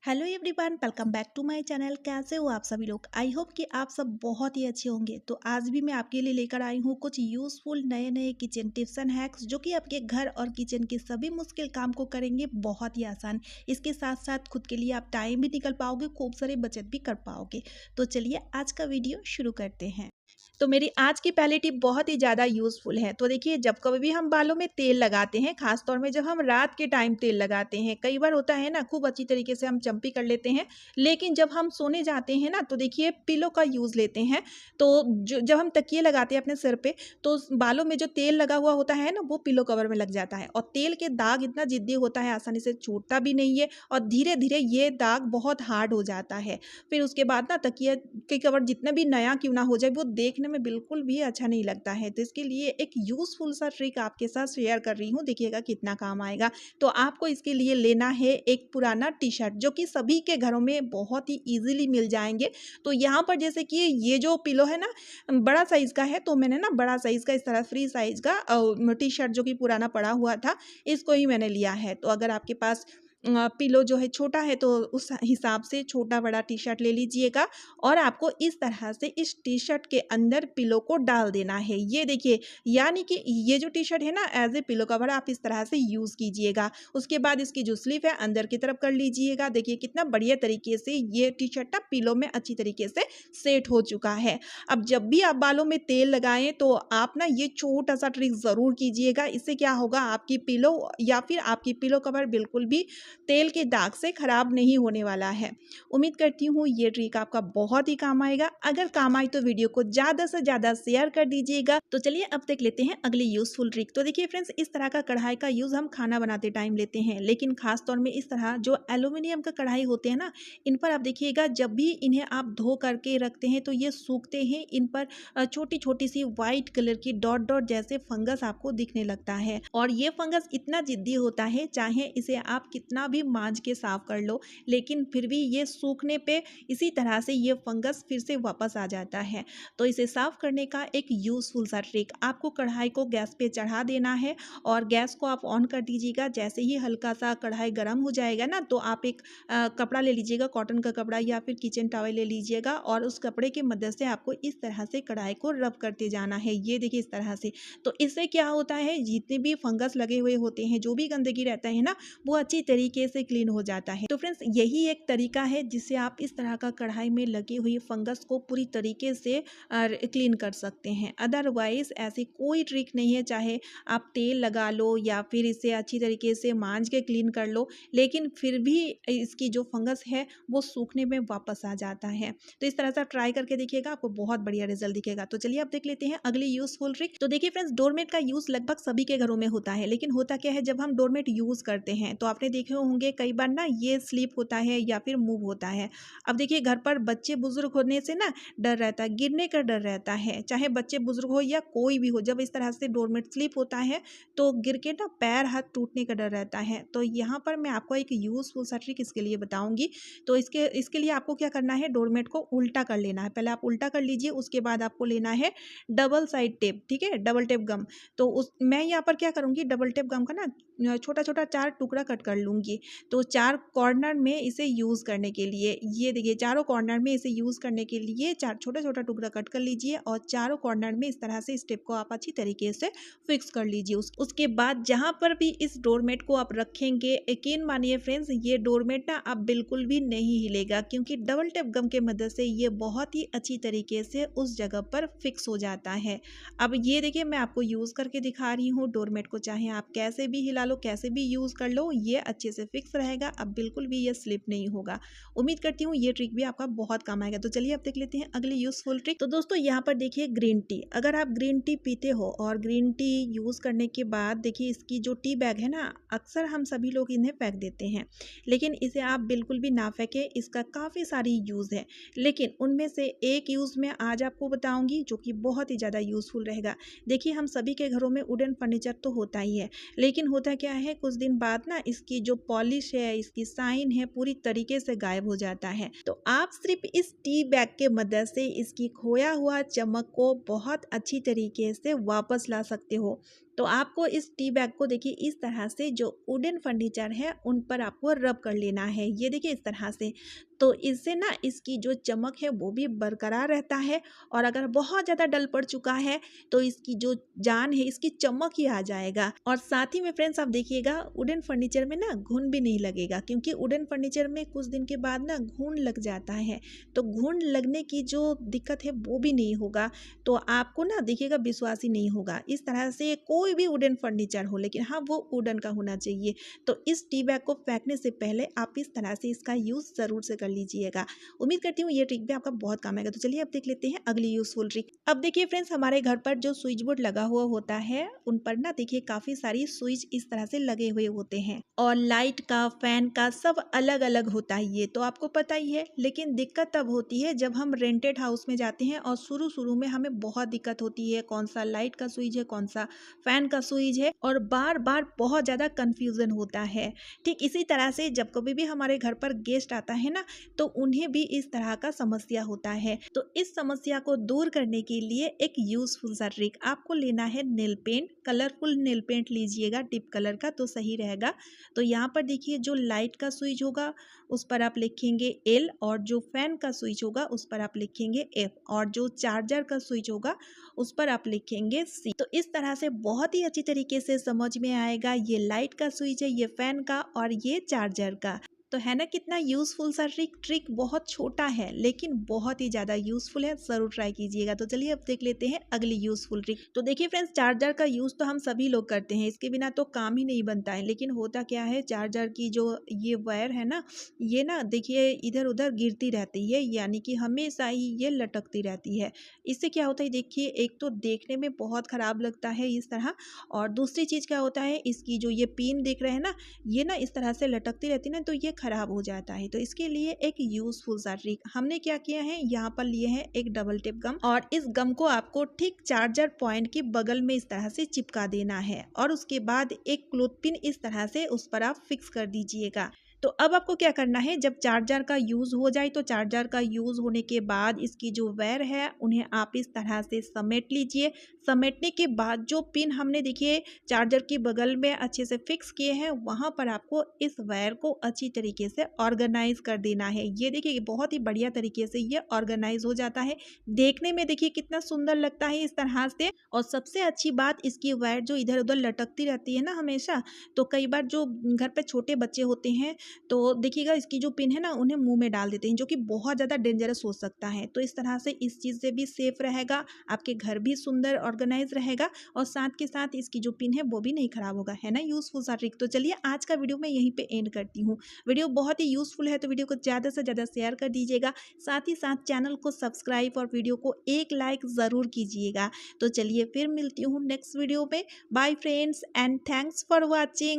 Hello everyone, welcome back to my channel. कैसे हो आप सभी लोग? आई होप कि आप सब बहुत ही अच्छे होंगे। तो आज भी मैं आपके लिए लेकर आई हूँ कुछ यूज़फुल नए नए किचन टिप्स एंड हैक्स जो कि आपके घर और किचन के सभी मुश्किल काम को करेंगे बहुत ही आसान। इसके साथ साथ खुद के लिए आप टाइम भी निकल पाओगे, खूब सारी बचत भी कर पाओगे। तो चलिए आज का वीडियो शुरू करते हैं। तो मेरी आज की पहली टिप बहुत ही ज़्यादा यूज़फुल है। तो देखिए, जब कभी भी हम बालों में तेल लगाते हैं, ख़ास तौर में जब हम रात के टाइम तेल लगाते हैं, कई बार होता है ना, खूब अच्छी तरीके से हम चंपी कर लेते हैं, लेकिन जब हम सोने जाते हैं ना, तो देखिए पिलो का यूज़ लेते हैं। तो जब हम तकिए लगाते हैं अपने सिर पे, तो उस बालों में जो तेल लगा हुआ होता है ना, वो पिलो कवर में लग जाता है और तेल के दाग इतना ज़िद्दी होता है, आसानी से छूटता भी नहीं है और धीरे-धीरे ये दाग बहुत हार्ड हो जाता है। फिर उसके बाद ना तकिया के कवर जितना भी नया क्यों ना हो जाए, वो देखने में बिल्कुल भी अच्छा नहीं लगता है। तो इसके लिए एक यूज़फुल सा ट्रिक आपके साथ शेयर कर रही हूँ, देखिएगा कितना काम आएगा। तो आपको इसके लिए लेना है एक पुराना टी-शर्ट जो कि सभी के घरों में बहुत ही ईज़िली मिल जाएँगे। तो यहाँ पर जैसे कि ये जो पिलो है ना, बड़ा साइज़ का है, तो मैंने ना बड़ा साइज़ का इस तरह फ्री साइज़ का टी-शर्ट जो कि पुराना पड़ा हुआ था, इसको ही मैंने लिया है। तो अगर आपके पास पिलो जो है छोटा है, तो उस हिसाब से छोटा-बड़ा टी-शर्ट ले लीजिएगा और आपको इस तरह से इस टी-शर्ट के अंदर पिलो को डाल देना है। ये देखिए, यानी कि ये जो टी-शर्ट है ना, एज़ ए पिलो कवर आप इस तरह से यूज़ कीजिएगा। उसके बाद इसकी जो स्लीव है अंदर की तरफ कर लीजिएगा। देखिए कितना बढ़िया तरीके से ये टी-शर्ट ना पिलो में अच्छी तरीके से सेट हो चुका है। अब जब भी आप बालों में तेल लगाएँ, तो आप ना ये छोटा-सा ट्रिक ज़रूर कीजिएगा। इससे क्या होगा, आपकी पिलो या फिर आपकी पिलो कवर बिल्कुल भी तेल के दाग से खराब नहीं होने वाला है। उम्मीद करती हूँ ये ट्रिक आपका बहुत ही काम आएगा। अगर काम आई तो वीडियो को ज़्यादा से ज़्यादा शेयर कर दीजिएगा। तो चलिए अब देख लेते हैं अगली यूज़फुल ट्रिक। तो देखिए फ्रेंड्स, इस तरह का कढ़ाई का यूज़ हम खाना बनाते टाइम लेते हैं, लेकिन खास तौर में इस तरह जो एल्यूमिनियम का कढ़ाई होते हैं ना, इन पर आप देखिएगा जब भी इन्हें आप धो करके रखते हैं तो ये सूखते हैं। इन पर छोटी-छोटी सी व्हाइट कलर की डॉट डॉट जैसे फंगस आपको दिखने लगता है और ये फंगस इतना ज़िद्दी होता है, चाहे इसे आप कितना भी मांज के साफ कर लो, लेकिन फिर भी ये सूखने पे इसी तरह से ये फंगस फिर से वापस आ जाता है। तो इसे साफ करने का एक यूज़फुल सा ट्रिक, आपको कढ़ाई को गैस पे चढ़ा देना है और गैस को आप ऑन कर दीजिएगा। जैसे ही हल्का सा कढ़ाई गर्म हो जाएगा ना, तो आप एक कपड़ा ले लीजिएगा, कॉटन का कपड़ा या फिर किचन टॉवल ले लीजिएगा और उस कपड़े की मदद से आपको इस तरह से कढ़ाई को रब करते जाना है। ये देखिए इस तरह से। तो इससे क्या होता है, जितने भी फंगस लगे हुए होते हैं, जो भी गंदगी रहता है ना, वो अच्छी तरीके से क्लीन हो जाता है। तो फ्रेंड्स, यही एक तरीका है जिससे आप इस तरह का कढ़ाई में लगी हुई फंगस को पूरी तरीके से क्लीन कर सकते हैं। अदरवाइज ऐसी कोई ट्रिक नहीं है, चाहे आप तेल लगा लो या फिर इसे अच्छी तरीके से मांज के क्लीन कर लो, लेकिन फिर भी इसकी जो फंगस है वो सूखने में वापस आ जाता है। तो इस तरह से आप ट्राई करके देखिएगा, आपको बहुत बढ़िया रिजल्ट दिखेगा। तो चलिए अब देख लेते हैं अगली यूजफुल ट्रिक। तो देखिए फ्रेंड्स, डोरमेट का यूज लगभग सभी के घरों में होता है, लेकिन होता क्या है, जब हम डोरमेट यूज करते हैं तो आपने देखे होंगे कई बार ना ये स्लिप होता है या फिर मूव होता है। अब देखिए, घर पर बच्चे बुजुर्ग होने से ना डर रहता है, गिरने का डर रहता है, चाहे बच्चे बुजुर्ग हो या कोई भी हो। जब इस तरह से डोरमेट स्लिप होता है तो गिर के ना पैर हाथ टूटने का डर रहता है। तो यहाँ पर मैं आपको एक यूजफुल सा ट्रिक इसके लिए बताऊंगी। तो इसके लिए आपको क्या करना है, डोरमेट को उल्टा कर लेना है। पहले आप उल्टा कर लीजिए, उसके बाद आपको लेना है डबल साइड टेप, ठीक है, डबल टेप गम। तो उस मैं यहाँ पर क्या करूँगी, डबल टेप गम का ना छोटा छोटा 4 टुकड़ा कट कर लूँगी। तो 4 कॉर्नर में इसे यूज़ करने के लिए, ये देखिए चारों कॉर्नर में इसे यूज़ करने के लिए 4 छोटा-छोटा टुकड़ा कट कर लीजिए और चारों कॉर्नर में इस तरह से इस टेप को आप अच्छी तरीके से फिक्स कर लीजिए। उसके बाद जहाँ पर भी इस डोरमेट को आप रखेंगे, यकीन मानिए फ्रेंड्स, ये डोरमेट ना अब बिल्कुल भी नहीं हिलेगा, क्योंकि डबल टेप गम के मदद से ये बहुत ही अच्छी तरीके से उस जगह पर फिक्स हो जाता है। अब ये देखिए, मैं आपको यूज़ करके दिखा रही हूँ। डोरमेट को चाहे आप कैसे भी हिला लो, कैसे भी यूज़ कर लो, ये अच्छे से फिक्स रहेगा। अब बिल्कुल भी ये स्लिप नहीं होगा। उम्मीद करती हूँ ये ट्रिक भी आपका बहुत काम आएगा। तो चलिए अब देख लेते हैं अगली यूज़फुल ट्रिक। तो दोस्तों, यहाँ पर देखिए ग्रीन टी, अगर आप ग्रीन टी पीते हो और ग्रीन टी यूज़ करने के बाद देखिए इसकी जो टी बैग है ना, अक्सर हम सभी लोग इन्हें फेंक देते हैं, लेकिन इसे आप बिल्कुल भी ना फेंकें। इसका काफ़ी सारी यूज़ है, लेकिन उनमें से एक यूज़ मैं आज आपको बताऊंगी जो कि बहुत ही ज़्यादा यूज़फुल रहेगा। देखिए, हम सभी के घरों में वुडन फर्नीचर तो होता ही है, लेकिन होता क्या है, कुछ दिन बाद ना इसकी जो पॉलिश है, इसकी शाइन है, पूरी तरीके से गायब हो जाता है। तो आप सिर्फ इस टी बैग के मदद से इसकी खोया हुआ चमक को बहुत अच्छी तरीके से वापस ला सकते हो। तो आपको इस टी बैग को देखिए इस तरह से जो वुडन फर्नीचर है उन पर आपको रब कर लेना है। ये देखिए इस तरह से, तो इससे ना इसकी जो चमक है वो भी बरकरार रहता है। और अगर बहुत ज़्यादा डल पड़ चुका है तो इसकी जो जान है, इसकी चमक ही आ जाएगा। और साथ ही में फ्रेंड्स आप देखिएगा वुडन फर्नीचर में ना घुन भी नहीं लगेगा, क्योंकि वुडन फर्नीचर में कुछ दिन के बाद ना घुन लग जाता है। तो घुन लगने की जो दिक्कत है वो भी नहीं होगा। तो आपको ना देखिएगा विश्वास ही नहीं होगा। इस तरह से कोई भी वुडन फर्नीचर हो, लेकिन हाँ वो वुडन का होना चाहिए। तो इस टी बैग को फेंकने से पहले आप इस तरह से इसका यूज़ ज़रूर से कर लीजिएगा। उम्मीद करती हूँ ये ट्रिक भी आपका बहुत काम आएगा। तो चलिए अब देख लेते हैं अगली यूजफुल ट्रिक। अब देखिए फ्रेंड्स, हमारे घर पर जो स्विच बोर्ड लगा हुआ होता है उन पर ना देखिए काफ़ी सारी स्विच इस तरह से लगे हुए होते हैं, और लाइट का, फैन का सब अलग अलग होता है, ये तो आपको पता ही है। लेकिन दिक्कत तब होती है जब हम रेंटेड हाउस में जाते हैं और शुरू शुरू में हमें बहुत दिक्कत होती है, कौन सा लाइट का स्विच है, कौन सा फैन का स्विच है, और बार बार बहुत ज़्यादा कन्फ्यूज़न होता है। ठीक इसी तरह से जब कभी भी हमारे घर पर गेस्ट आता है ना, तो उन्हें भी इस तरह का समस्या होता है। तो इस समस्या को दूर करने के लिए एक यूजफुल सा ट्रिक, आपको लेना है nail paint. Colourful nail paint लीजिएगा, डिप कलर का तो सही रहेगा। तो यहाँ पर देखिए जो लाइट का स्विच होगा उस पर आप लिखेंगे एल, और जो फैन का स्विच होगा उस पर आप लिखेंगे एफ, और जो चार्जर का स्विच होगा उस पर आप लिखेंगे सी। तो इस तरह से बहुत ही अच्छी तरीके से समझ में आएगा ये लाइट का स्विच है, ये फैन का, और ये चार्जर का। तो है ना कितना यूजफुल सा ट्रिक। ट्रिक बहुत छोटा है लेकिन बहुत ही ज़्यादा यूजफुल है, ज़रूर ट्राई कीजिएगा। तो चलिए अब देख लेते हैं अगली यूजफुल ट्रिक। तो देखिए फ्रेंड्स, चार्जर का यूज़ तो हम सभी लोग करते हैं, इसके बिना तो काम ही नहीं बनता है। लेकिन होता क्या है, चार्जर की जो ये वायर है ना, ये ना देखिए इधर उधर गिरती रहती है, यानी कि हमेशा ही ये लटकती रहती है। इससे क्या होता है देखिए, एक तो देखने में बहुत ख़राब लगता है इस तरह, और दूसरी चीज़ क्या होता है, इसकी जो ये पिन देख रहे हैं ना, ये ना इस तरह से लटकती रहती है ना, तो ये खराब हो जाता है। तो इसके लिए एक यूजफुल सा ट्रिक हमने क्या किया है, यहाँ पर लिए हैं एक डबल टेप गम, और इस गम को आपको ठीक चार्जर पॉइंट के बगल में इस तरह से चिपका देना है, और उसके बाद एक क्लोथ पिन इस तरह से उस पर आप फिक्स कर दीजिएगा। तो अब आपको क्या करना है, जब चार्जर का यूज़ हो जाए तो चार्जर का यूज़ होने के बाद इसकी जो वायर है उन्हें आप इस तरह से समेट लीजिए। समेटने के बाद जो पिन हमने देखिए चार्जर के बगल में अच्छे से फिक्स किए हैं, वहाँ पर आपको इस वायर को अच्छी तरीके से ऑर्गेनाइज कर देना है। ये देखिए बहुत ही बढ़िया तरीके से ये ऑर्गेनाइज हो जाता है। देखने में देखिए कितना सुंदर लगता है इस तरह से। और सबसे अच्छी बात, इसकी वायर जो इधर उधर लटकती रहती है ना हमेशा, तो कई बार जो घर पे छोटे बच्चे होते हैं तो देखिएगा इसकी जो पिन है ना उन्हें मुंह में डाल देते हैं, जो कि बहुत ज़्यादा डेंजरस हो सकता है। तो इस तरह से इस चीज़ से भी सेफ रहेगा, आपके घर भी सुंदर ऑर्गेनाइज रहेगा, और साथ के साथ इसकी जो पिन है वो भी नहीं खराब होगा। है ना यूजफुल सा ट्रिक। तो चलिए आज का वीडियो मैं यहीं पे एंड करती हूँ। वीडियो बहुत ही यूजफुल है तो वीडियो को ज़्यादा से ज़्यादा शेयर कर दीजिएगा, साथ ही साथ चैनल को सब्सक्राइब और वीडियो को एक लाइक ज़रूर कीजिएगा। तो चलिए फिर मिलती हूँ नेक्स्ट वीडियो में। Bye friends and thanks for watching.